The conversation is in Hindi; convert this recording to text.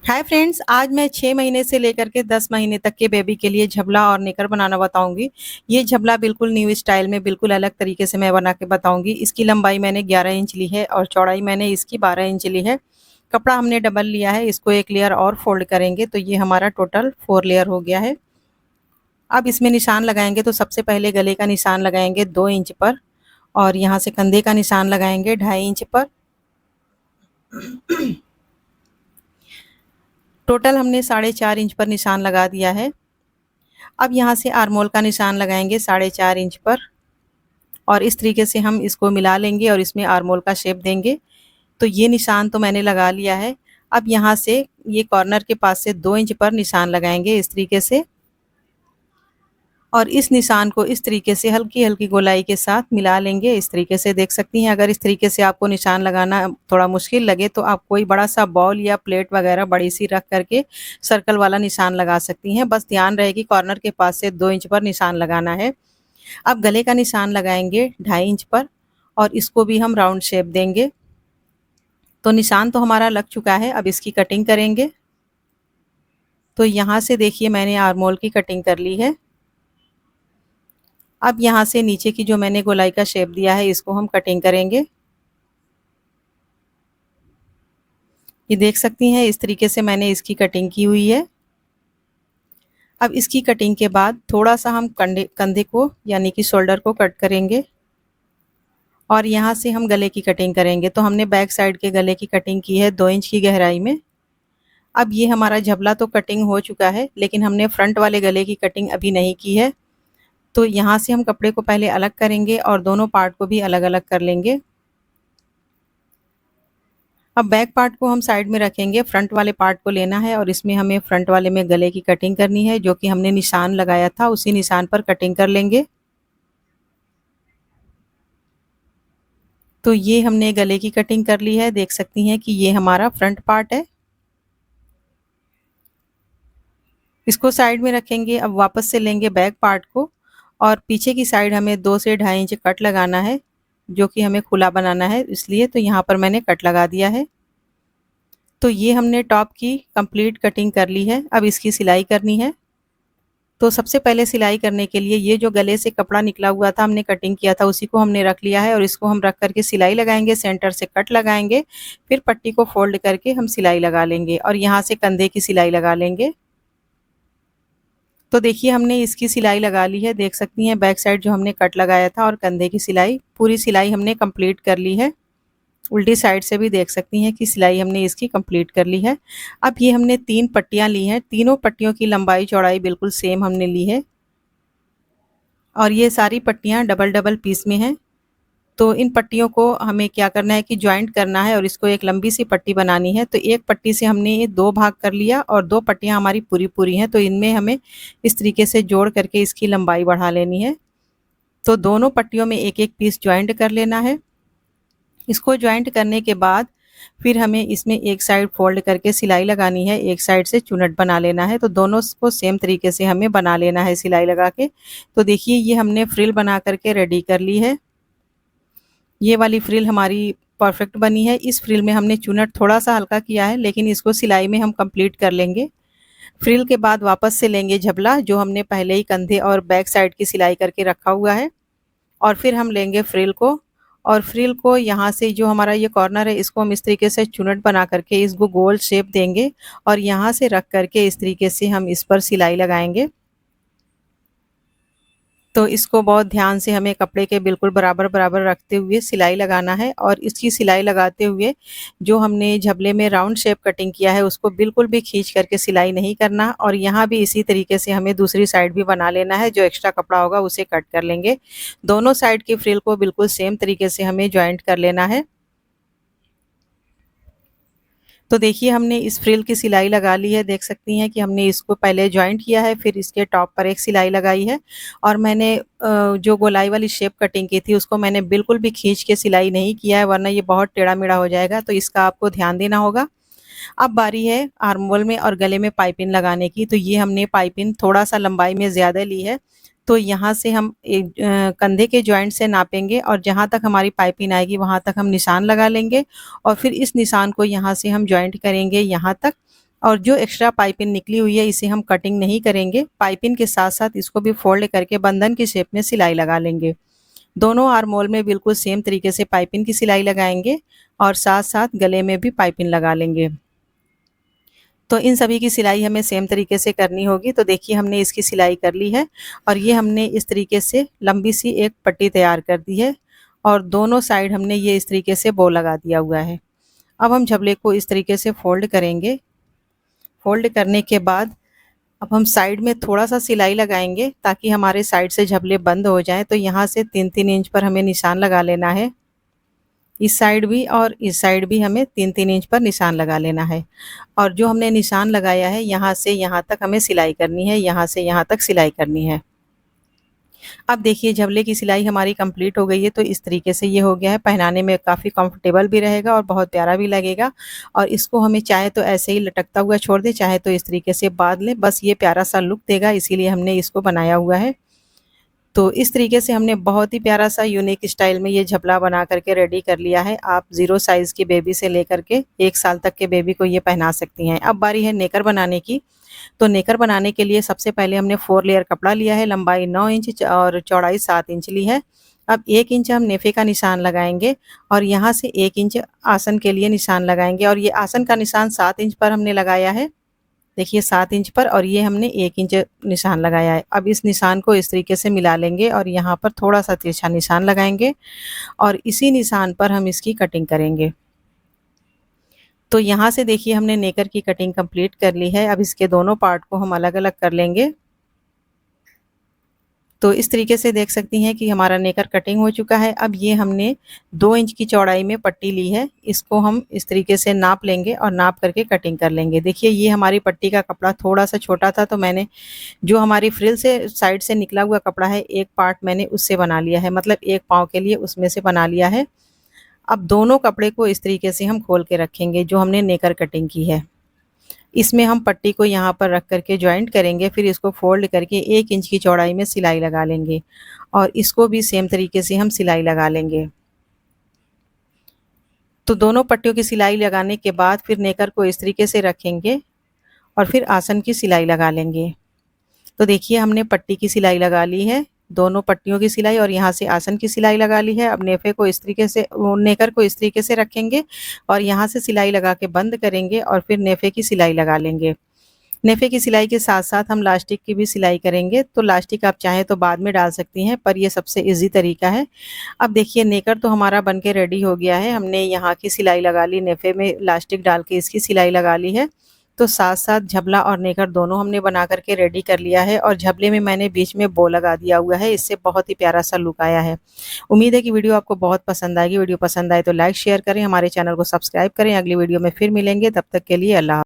हाय फ्रेंड्स, आज मैं 6 महीने से लेकर के 10 महीने तक के बेबी के लिए झबला और निकर बनाना बताऊंगी। ये झबला बिल्कुल न्यू स्टाइल में बिल्कुल अलग तरीके से मैं बना के बताऊंगी। इसकी लंबाई मैंने 11 इंच ली है और चौड़ाई मैंने इसकी 12 इंच ली है। कपड़ा हमने डबल लिया है, इसको एक लेयर और फोल्ड करेंगे तो ये हमारा टोटल 4 लेयर हो गया है। अब इसमें निशान लगाएंगे तो सबसे पहले गले का निशान लगाएंगे 2 इंच पर और यहाँ से कंधे का निशान लगाएंगे 2.5 इंच पर। टोटल हमने 4.5 इंच पर निशान लगा दिया है। अब यहाँ से आर्मोल का निशान लगाएंगे 4.5 इंच पर और इस तरीके से हम इसको मिला लेंगे और इसमें आर्मोल का शेप देंगे। तो ये निशान तो मैंने लगा लिया है। अब यहाँ से ये कॉर्नर के पास से 2 इंच पर निशान लगाएंगे इस तरीके से और इस निशान को इस तरीके से हल्की हल्की गोलाई के साथ मिला लेंगे। इस तरीके से देख सकती हैं। अगर इस तरीके से आपको निशान लगाना थोड़ा मुश्किल लगे तो आप कोई बड़ा सा बॉल या प्लेट वगैरह बड़ी सी रख करके सर्कल वाला निशान लगा सकती हैं। बस ध्यान रहे कि कॉर्नर के पास से 2 इंच पर निशान लगाना है। अब गले का निशान लगाएंगे 2.5 इंच पर और इसको भी हम राउंड शेप देंगे। तो निशान तो हमारा लग चुका है। अब इसकी कटिंग करेंगे। तो यहाँ से देखिए मैंने आर्मोल की कटिंग कर ली है। अब यहाँ से नीचे की जो मैंने गोलाई का शेप दिया है इसको हम कटिंग करेंगे। ये देख सकती हैं इस तरीके से मैंने इसकी कटिंग की हुई है। अब इसकी कटिंग के बाद थोड़ा सा हम कंधे को यानी कि शोल्डर को कट करेंगे और यहाँ से हम गले की कटिंग करेंगे। तो हमने बैक साइड के गले की कटिंग की है 2 इंच की गहराई में। अब ये हमारा झबला तो कटिंग हो चुका है, लेकिन हमने फ्रंट वाले गले की कटिंग अभी नहीं की है। तो यहाँ से हम कपड़े को पहले अलग करेंगे और दोनों पार्ट को भी अलग अलग कर लेंगे। अब बैक पार्ट को हम साइड में रखेंगे, फ्रंट वाले पार्ट को लेना है और इसमें हमें फ्रंट वाले में गले की कटिंग करनी है। जो कि हमने निशान लगाया था उसी निशान पर कटिंग कर लेंगे। तो ये हमने गले की कटिंग कर ली है। देख सकती हैं कि ये हमारा फ्रंट पार्ट है। इसको साइड में रखेंगे। अब वापस से लेंगे बैक पार्ट को और पीछे की साइड हमें 2 से 2.5 इंच कट लगाना है, जो कि हमें खुला बनाना है इसलिए। तो यहाँ पर मैंने कट लगा दिया है। तो ये हमने टॉप की कंप्लीट कटिंग कर ली है। अब इसकी सिलाई करनी है। तो सबसे पहले सिलाई करने के लिए ये जो गले से कपड़ा निकला हुआ था हमने कटिंग किया था उसी को हमने रख लिया है और इसको हम रख करके सिलाई लगाएंगे। सेंटर से कट लगाएंगे, फिर पट्टी को फोल्ड करके हम सिलाई लगा लेंगे और यहाँ से कंधे की सिलाई लगा लेंगे। तो देखिए हमने इसकी सिलाई लगा ली है। देख सकती हैं बैक साइड जो हमने कट लगाया था और कंधे की सिलाई, पूरी सिलाई हमने कंप्लीट कर ली है। उल्टी साइड से भी देख सकती हैं कि सिलाई हमने इसकी कंप्लीट कर ली है। अब ये हमने 3 पट्टियाँ ली हैं। तीनों पट्टियों की लंबाई चौड़ाई बिल्कुल सेम हमने ली है और ये सारी पट्टियाँ डबल डबल पीस में हैं। तो इन पट्टियों को हमें क्या करना है कि जॉइंट करना है और इसको एक लंबी सी पट्टी बनानी है। तो एक पट्टी से हमने ये 2 भाग कर लिया और 2 पट्टियाँ हमारी पूरी पूरी हैं। तो इनमें हमें इस तरीके से जोड़ करके इसकी लंबाई बढ़ा लेनी है। तो दोनों पट्टियों में एक एक पीस जॉइंट कर लेना है। इसको जॉइंट करने के बाद फिर हमें इसमें एक साइड फोल्ड करके सिलाई लगानी है, एक साइड से चुनट बना लेना है। तो दोनों को सेम तरीके से हमें बना लेना है सिलाई लगा के। तो देखिए ये हमने फ्रिल बना करके रेडी कर ली है। ये वाली फ्रिल हमारी परफेक्ट बनी है। इस फ्रिल में हमने चुनट थोड़ा सा हल्का किया है, लेकिन इसको सिलाई में हम कंप्लीट कर लेंगे। फ्रिल के बाद वापस से लेंगे झबला, जो हमने पहले ही कंधे और बैक साइड की सिलाई करके रखा हुआ है, और फिर हम लेंगे फ्रिल को और फ्रिल को यहाँ से जो हमारा ये कॉर्नर है इसको हम इस तरीके से चुनट बना करके इसको गोल शेप देंगे और यहाँ से रख करके इस तरीके से हम इस पर सिलाई लगाएंगे। तो इसको बहुत ध्यान से हमें कपड़े के बिल्कुल बराबर बराबर रखते हुए सिलाई लगाना है और इसकी सिलाई लगाते हुए जो हमने झबले में राउंड शेप कटिंग किया है उसको बिल्कुल भी खींच करके सिलाई नहीं करना। और यहाँ भी इसी तरीके से हमें दूसरी साइड भी बना लेना है। जो एक्स्ट्रा कपड़ा होगा उसे कट कर लेंगे। दोनों साइड की फ्रिल को बिल्कुल सेम तरीके से हमें ज्वाइंट कर लेना है। तो देखिए हमने इस फ्रिल की सिलाई लगा ली है। देख सकती हैं कि हमने इसको पहले जॉइंट किया है, फिर इसके टॉप पर एक सिलाई लगाई है और मैंने जो गोलाई वाली शेप कटिंग की थी उसको मैंने बिल्कुल भी खींच के सिलाई नहीं किया है, वरना ये बहुत टेढ़ा मेढ़ा हो जाएगा। तो इसका आपको ध्यान देना होगा। अब बारी है आर्महोल में और गले में पाइपिंग लगाने की। तो ये हमने पाइपिंग थोड़ा सा लंबाई में ज़्यादा ली है। तो यहाँ से हम एक कंधे के जॉइंट से नापेंगे और जहाँ तक हमारी पाइपिंग आएगी वहाँ तक हम निशान लगा लेंगे और फिर इस निशान को यहाँ से हम जॉइंट करेंगे यहाँ तक और जो एक्स्ट्रा पाइपिंग निकली हुई है इसे हम कटिंग नहीं करेंगे, पाइपिंग के साथ साथ इसको भी फोल्ड करके बंधन की शेप में सिलाई लगा लेंगे। दोनों आर्म होल में बिल्कुल सेम तरीके से पाइपिंग की सिलाई लगाएंगे और साथ साथ गले में भी पाइपिंग लगा लेंगे। तो इन सभी की सिलाई हमें सेम तरीके से करनी होगी। तो देखिए हमने इसकी सिलाई कर ली है और ये हमने इस तरीके से लंबी सी एक पट्टी तैयार कर दी है और दोनों साइड हमने ये इस तरीके से बो लगा दिया हुआ है। अब हम झबले को इस तरीके से फोल्ड करेंगे। फोल्ड करने के बाद अब हम साइड में थोड़ा-सा सिलाई लगाएँगे ताकि हमारे साइड से झबले बंद हो जाएँ। तो यहाँ से 3-3 इंच पर हमें निशान लगा लेना है। इस साइड भी और इस साइड भी हमें 3-3 इंच पर निशान लगा लेना है। और जो हमने निशान लगाया है यहाँ से यहाँ तक हमें सिलाई करनी है, यहाँ से यहाँ तक सिलाई करनी है। अब देखिए झबले की सिलाई हमारी कंप्लीट हो गई है। तो इस तरीके से ये हो गया है, पहनाने में काफ़ी कंफर्टेबल भी रहेगा और बहुत प्यारा भी लगेगा। और इसको हमें चाहे तो ऐसे ही लटकता हुआ छोड़ दें, चाहे तो इस तरीके से बाँध लें, बस ये प्यारा सा लुक देगा, इसीलिए हमने इसको बनाया हुआ है। तो इस तरीके से हमने बहुत ही प्यारा सा यूनिक स्टाइल में ये झबला बना करके रेडी कर लिया है। आप 0 साइज़ की बेबी से लेकर के 1 साल तक के बेबी को ये पहना सकती हैं। अब बारी है नेकर बनाने की। तो नेकर बनाने के लिए सबसे पहले हमने 4 लेयर कपड़ा लिया है, लंबाई 9 इंच और चौड़ाई 7 इंच ली है। अब 1 इंच हम नेफे का निशान लगाएंगे और यहाँ से 1 इंच आसन के लिए निशान लगाएंगे और ये आसन का निशान 7 इंच पर हमने लगाया है। देखिए 7 इंच पर और ये हमने 1 इंच निशान लगाया है। अब इस निशान को इस तरीके से मिला लेंगे और यहाँ पर थोड़ा-सा तिरछा निशान लगाएंगे और इसी निशान पर हम इसकी कटिंग करेंगे। तो यहाँ से देखिए हमने नेकर की कटिंग कंप्लीट कर ली है। अब इसके दोनों पार्ट को हम अलग-अलग कर लेंगे। तो इस तरीके से देख सकती हैं कि हमारा नेकर कटिंग हो चुका है। अब ये हमने 2 इंच की चौड़ाई में पट्टी ली है, इसको हम इस तरीके से नाप लेंगे और नाप करके कटिंग कर लेंगे। देखिए ये हमारी पट्टी का कपड़ा थोड़ा-सा छोटा था, तो मैंने जो हमारी फ्रिल से साइड से निकला हुआ कपड़ा है, एक पार्ट मैंने उससे बना लिया है, मतलब एक पाँव के लिए उसमें से बना लिया है। अब दोनों कपड़े को इस तरीके से हम खोल के रखेंगे जो हमने नेकर कटिंग की है। इसमें हम पट्टी को यहाँ पर रख करके जॉइंट करेंगे, फिर इसको फोल्ड करके 1 इंच की चौड़ाई में सिलाई लगा लेंगे और इसको भी सेम तरीके से हम सिलाई लगा लेंगे। तो दोनों पट्टियों की सिलाई लगाने के बाद फिर नेकर को इस तरीके से रखेंगे और फिर आसन की सिलाई लगा लेंगे। तो देखिए हमने पट्टी की सिलाई लगा ली है, दोनों पट्टियों की सिलाई और यहाँ से आसन की सिलाई लगा ली है। अब नेफे को इस तरीके से नेकर को इस तरीके से रखेंगे और यहाँ से सिलाई लगा के बंद करेंगे और फिर नेफे की सिलाई लगा लेंगे। नेफे की सिलाई के साथ-साथ हम लास्टिक की भी सिलाई करेंगे, तो लास्टिक आप चाहें तो बाद में डाल सकती हैं, पर ये सबसे ईज़ी तरीका है। अब देखिए नेकर तो हमारा बन के रेडी हो गया है, हमने यहाँ की सिलाई लगा ली, नेफे में लास्टिक डाल के इसकी सिलाई लगा ली है। तो साथ-साथ झबला और नेकर दोनों हमने बना कर के रेडी कर लिया है और झबले में मैंने बीच में बो लगा दिया हुआ है, इससे बहुत ही प्यारा-सा लुक आया है। उम्मीद है कि वीडियो आपको बहुत पसंद आएगी। वीडियो पसंद आए तो लाइक शेयर करें, हमारे चैनल को सब्सक्राइब करें। अगली वीडियो में फिर मिलेंगे, तब तक के लिए अल्लाह